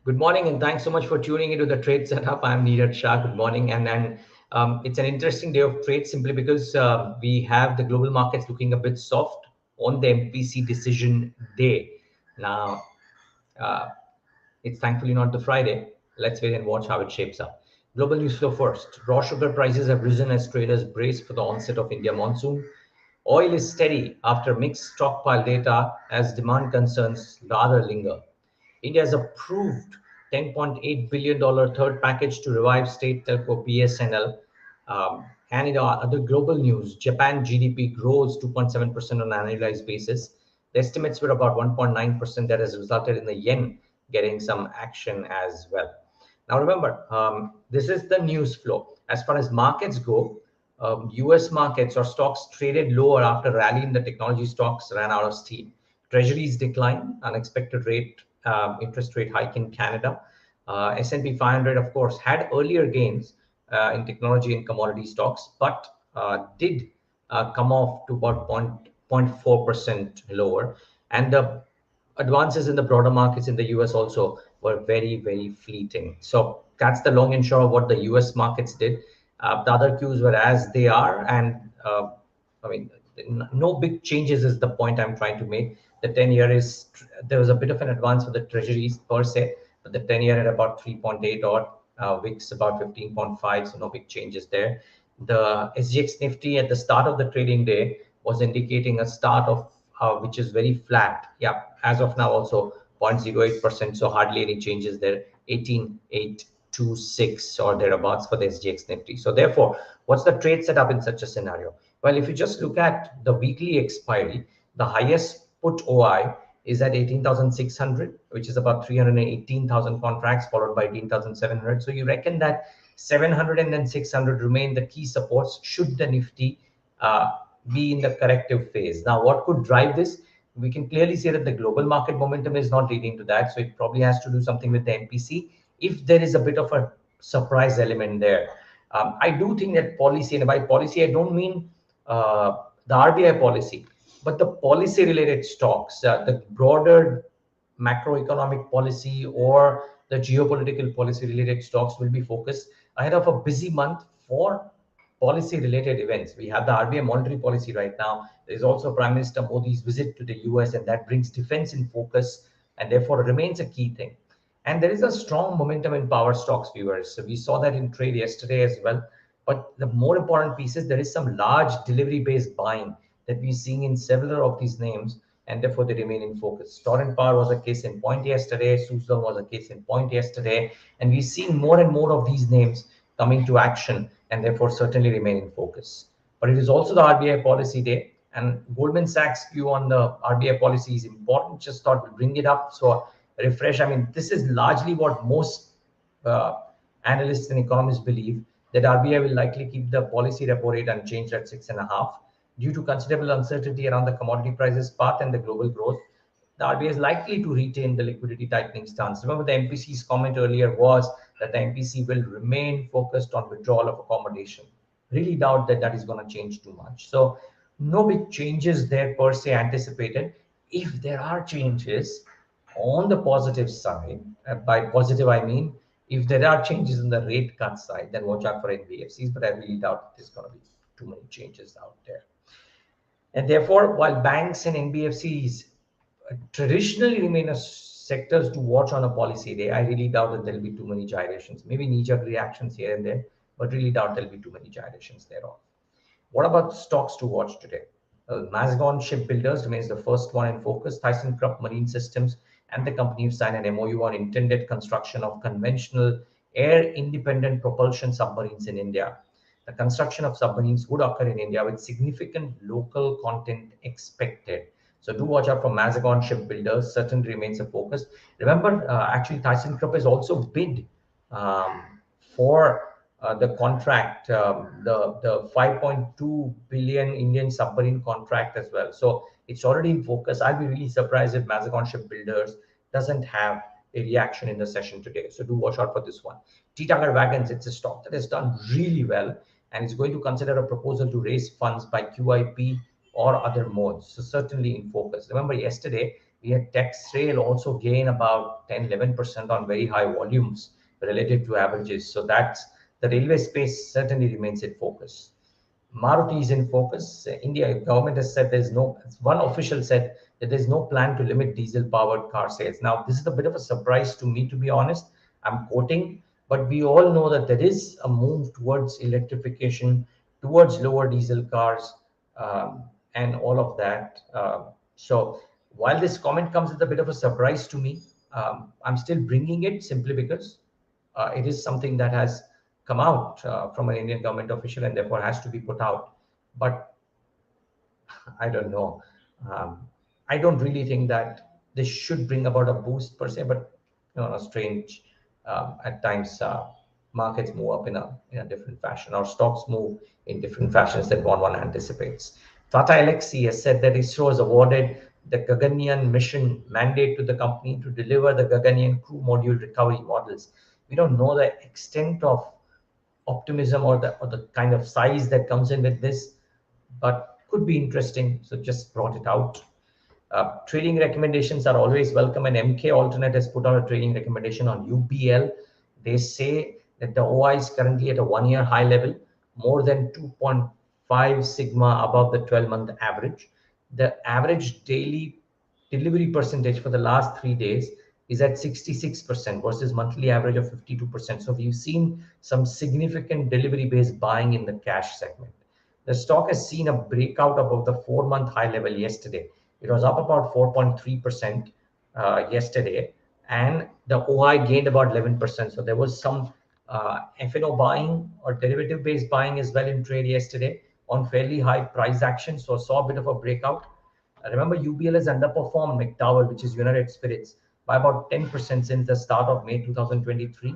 Good morning, and thanks so much for tuning into the trade setup. I'm Neeraj Shah. Good morning, and it's an interesting day of trade simply because we have the global markets looking a bit soft on the MPC decision day. Now, uh, it's thankfully not the Friday. Let's wait and watch how it shapes up. Global news flow first. Raw sugar prices have risen as traders brace for the onset of India monsoon. Oil is steady after mixed stockpile data as demand concerns rather linger. India has approved $10.8 billion third package to revive state telco BSNL. And in other global news, Japan GDP grows 2.7% on an annualized basis. The estimates were about 1.9%. That has resulted in the yen getting some action as well. Now, remember, this is the news flow. As far as markets go, US markets or stocks traded lower after rally in the technology stocks ran out of steam. Treasuries decline, unexpected interest rate hike in Canada. S&P 500, of course, had earlier gains in technology and commodity stocks, but did come off to about 0.4% lower. And the advances in the broader markets in the US also were very, very fleeting. So that's the long and short of what the US markets did. The other cues were as they are, and I mean, no big changes is the point I'm trying to make. The 10-year is, there was a bit of an advance for the treasuries per se, but the 10-year at about 3.8 odd, VIX about 15.5, so no big changes there. The SGX Nifty at the start of the trading day was indicating a start of which is very flat. Yeah, as of now also 0.08%, so hardly any changes there. 18,826 or thereabouts for the SGX Nifty. So therefore, what's the trade setup in such a scenario? Well, if you just look at the weekly expiry, the highest put OI is at 18,600, which is about 318,000 contracts, followed by 18,700. So you reckon that 700 and then 600 remain the key supports should the Nifty be in the corrective phase. Now, what could drive this? We can clearly say that the global market momentum is not leading to that. So it probably has to do something with the MPC if there is a bit of a surprise element there. I do think that policy, and by policy, I don't mean the RBI policy, but the policy related stocks, the broader macroeconomic policy or the geopolitical policy related stocks will be focused ahead of a busy month for policy related events. We have the RBI monetary policy right now. There's also Prime Minister Modi's visit to the US, and that brings defense in focus and therefore remains a key thing. And there is a strong momentum in power stocks, viewers. So we saw that in trade yesterday as well. But the more important piece is there is some large delivery based buying that we're seeing in several of these names, and therefore they remain in focus. Torrent Power was a case in point yesterday. Suzlon was a case in point yesterday. And we're seeing more and more of these names coming to action and therefore certainly remain in focus. But it is also the RBI policy day, and Goldman Sachs' view on the RBI policy is important. Just thought we'll bring it up. So refresh. I mean, this is largely what most uh, analysts and economists believe, that RBI will likely keep the policy repo rate unchanged at 6.5 due to considerable uncertainty around the commodity prices path and the global growth. The RBI is likely to retain the liquidity tightening stance. Remember, the MPC's comment earlier was that the MPC will remain focused on withdrawal of accommodation. Really doubt that that is going to change too much. So no big changes there per se anticipated. If there are changes on the positive side, by positive I mean if there are changes in the rate cut side, then watch out for NBFCs. But I really doubt there's going to be too many changes out there. And therefore, while banks and NBFCs traditionally remain as sectors to watch on a policy day, I really doubt that there'll be too many gyrations. Maybe knee-jerk reactions here and there, but really doubt there'll be too many gyrations thereof. What about stocks to watch today? Mazagon Shipbuilders remains the first one in focus. ThyssenKrupp Marine Systems and the company have signed an MOU on intended construction of conventional air-independent propulsion submarines in India. The construction of submarines would occur in India with significant local content expected. So do watch out for Mazagon Shipbuilders. Certainly remains a focus. Remember, actually, ThyssenKrupp has also bid for the contract, the 5.2 billion Indian submarine contract as well. So it's already in focus. I'll be really surprised if Mazagon Shipbuilders doesn't have a reaction in the session today. So do watch out for this one. TATA Wagons, it's a stock that has done really well, and it's going to consider a proposal to raise funds by QIP or other modes. So certainly in focus. Remember yesterday, We had Texrail also gain about 10-11% on very high volumes relative to averages. So that's the railway space certainly remains in focus. Maruti is in focus. India government has said there's no, one official said that there's no plan to limit diesel powered car sales. Now, this is a bit of a surprise to me, to be honest. I'm quoting, but we all know that there is a move towards electrification, towards lower diesel cars, and all of that. So while this comment comes as a bit of a surprise to me, I'm still bringing it simply because it is something that has come out from an Indian government official and therefore has to be put out. But I don't know. I don't really think that this should bring about a boost per se, but strange at times markets move up in a different fashion, or stocks move in different fashions than one anticipates. Tata Elxsi has said that ISRO has awarded the Gaganyaan mission mandate to the company to deliver the Gaganyaan crew module recovery models. We don't know the extent of optimism or the kind of size that comes in with this, but could be interesting. So just brought it out. Trading recommendations are always welcome, and EMKAY Alternate has put out a trading recommendation on UBL. They say that the OI is currently at a 1-year high level, more than 2.5 sigma above the 12-month average. The average daily delivery percentage for the last 3 days is at 66% versus monthly average of 52%. So we've seen some significant delivery-based buying in the cash segment. The stock has seen a breakout above the 4-month high level yesterday. It was up about 4.3% yesterday, and the OI gained about 11%. So there was some F&O buying or derivative-based buying as well in trade yesterday on fairly high price action. So saw a bit of a breakout. Remember, UBL has underperformed McDowell, which is United Spirits, by about 10% since the start of May 2023.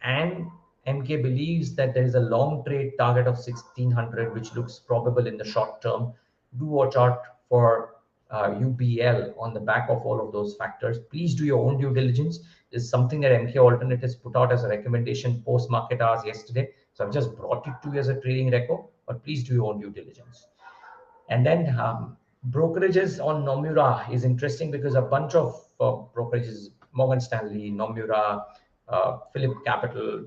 And MK believes that there is a long trade target of 1600, which looks probable in the short term. Do watch out for UBL on the back of all of those factors. Please do your own due diligence. This is something that MK Alternate has put out as a recommendation post market hours yesterday. So I've just brought it to you as a trading record, but please do your own due diligence. And then brokerages on Nomura is interesting because a bunch of brokerages, Morgan Stanley, Nomura, Philip Capital,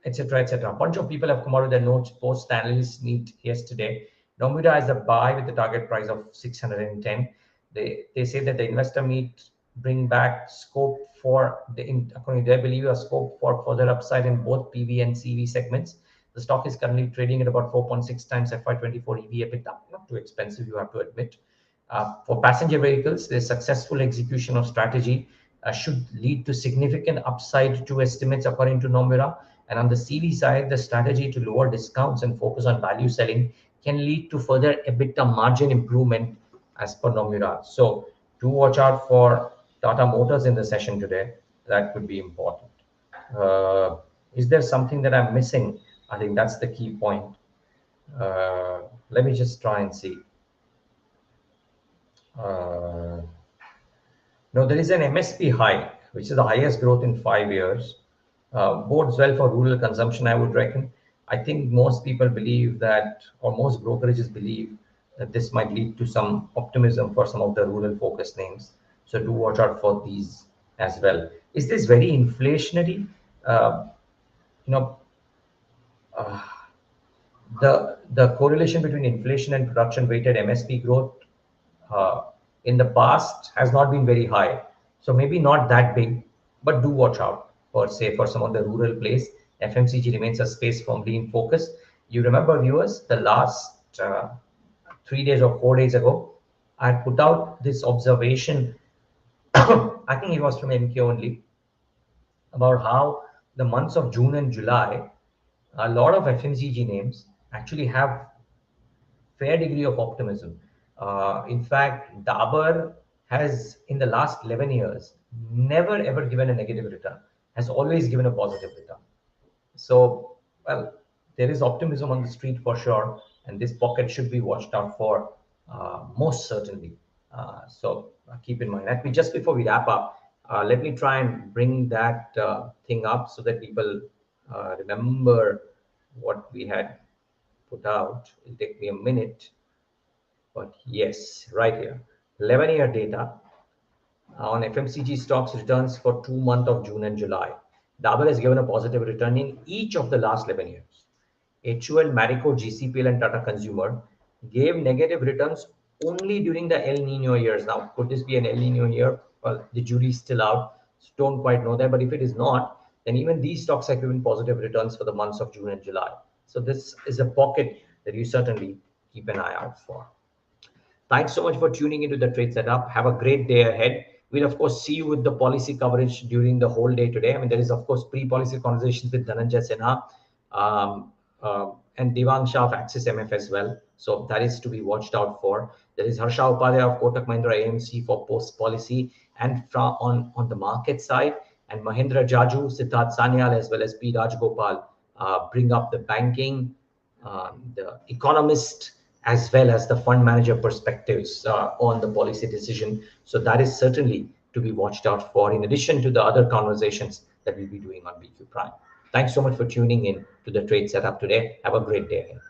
etc., etc. A bunch of people have come out with their notes post analyst meet yesterday. Nomura has a buy with the target price of 610. They say that the investor meet bring back scope for according to their belief, a scope for further upside in both PV and CV segments. The stock is currently trading at about 4.6 times FY24 EV EBITDA. Not too expensive, you have to admit. For passenger vehicles, the successful execution of strategy should lead to significant upside to estimates according to Nomura. And on the CV side, the strategy to lower discounts and focus on value selling can lead to further EBITDA margin improvement as per Nomura. So do watch out for Tata Motors in the session today. That could be important. Is there something that I'm missing? I think that's the key point. Let me just try and see. No, there is an MSP hike, which is the highest growth in 5 years. Bodes well for rural consumption, I would reckon. I think most people believe that, or most brokerages believe that this might lead to some optimism for some of the rural focused names. So do watch out for these as well. Is this very inflationary? You know, the correlation between inflation and production weighted MSP growth in the past has not been very high. So maybe not that big, but do watch out for, say, for some of the rural plays. FMCG remains a space firmly in focus. You remember, viewers, the last 3 days or 4 days ago, I put out this observation. I think it was from MK only, about how the months of June and July, a lot of FMCG names actually have fair degree of optimism. In fact, Dabur has, in the last 11 years, never ever given a negative return, has always given a positive return. So, well, there is optimism on the street for sure, and this pocket should be watched out for most certainly. So keep in mind. Just before we wrap up, let me try and bring that thing up so that people remember what we had put out. It'll take me a minute, but yes, right here, 11-year data. On FMCG stocks returns for 2 months of June and July. Dabur has given a positive return in each of the last 11 years. HUL, Marico, GCPL, and Tata Consumer gave negative returns only during the El Nino years. Now, could this be an El Nino year? Well, the jury is still out. So don't quite know that. But if it is not, then even these stocks have given positive returns for the months of June and July. So this is a pocket that you certainly keep an eye out for. Thanks so much for tuning into the Trade Setup. Have a great day ahead. We'll, of course, see you with the policy coverage during the whole day today. I mean, there is, of course, pre-policy conversations with Dhananjay Sinha and Devang Shah of Axis MF as well. So that is to be watched out for. There is Harsha Upadhyay of Kotak Mahindra AMC for post-policy and on the market side. And Mahendra Jaju, Siddharth Sanyal, as well as P. Rajgopal bring up the banking, the economist, as well as the fund manager perspectives on the policy decision. So that is certainly to be watched out for, in addition to the other conversations that we'll be doing on BQ Prime. Thanks so much for tuning in to the Trade Setup today. Have a great day ahead.